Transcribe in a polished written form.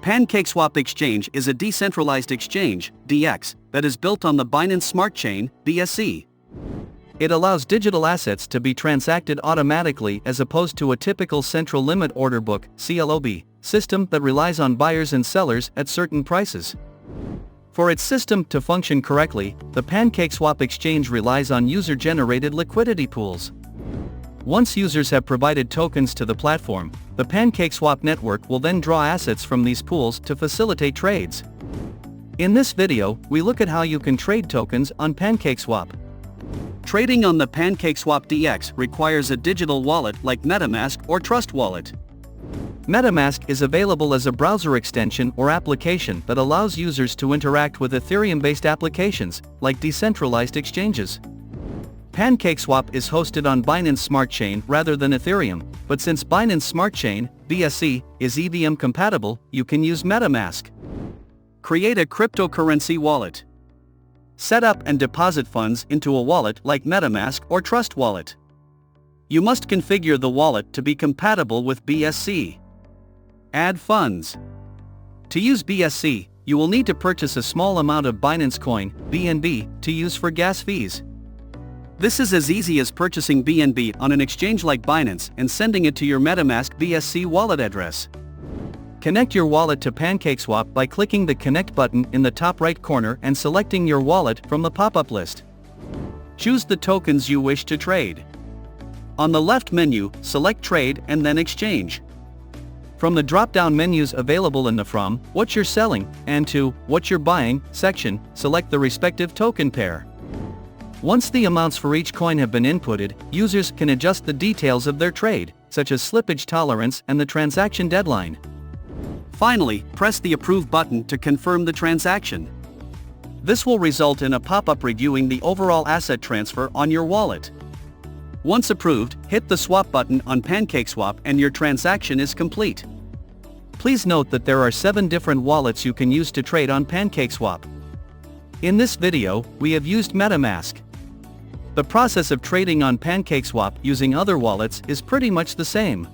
PancakeSwap Exchange is a decentralized exchange, DX, that is built on the Binance Smart Chain, BSC. It allows digital assets to be transacted automatically as opposed to a typical central limit order book, CLOB, system that relies on buyers and sellers at certain prices. For its system to function correctly, the PancakeSwap exchange relies on user-generated liquidity pools. Once users have provided tokens to the platform, the PancakeSwap network will then draw assets from these pools to facilitate trades. In this video, we look at how you can trade tokens on PancakeSwap. Trading on the PancakeSwap DX requires a digital wallet like MetaMask or TrustWallet. MetaMask is available as a browser extension or application that allows users to interact with Ethereum-based applications, like decentralized exchanges. PancakeSwap is hosted on Binance Smart Chain rather than Ethereum, but since Binance Smart Chain, BSC, is EVM compatible, you can use MetaMask. Create a cryptocurrency wallet. Set up and deposit funds into a wallet like MetaMask or TrustWallet. You must configure the wallet to be compatible with BSC. Add funds. To use BSC, you will need to purchase a small amount of Binance Coin, BNB, to use for gas fees. This is as easy as purchasing BNB on an exchange like Binance and sending it to your MetaMask BSC wallet address. Connect your wallet to PancakeSwap by clicking the Connect button in the top right corner and selecting your wallet from the pop-up list. Choose the tokens you wish to trade. On the left menu, select Trade and then Exchange. From the drop-down menus available in the From, What You're Selling, and to What You're Buying section, select the respective token pair. Once the amounts for each coin have been inputted, users can adjust the details of their trade, such as slippage tolerance and the transaction deadline. Finally, press the Approve button to confirm the transaction. This will result in a pop-up reviewing the overall asset transfer on your wallet. Once approved, hit the Swap button on PancakeSwap and your transaction is complete. Please note that there are 7 different wallets you can use to trade on PancakeSwap. In this video, we have used MetaMask. The process of trading on PancakeSwap using other wallets is pretty much the same.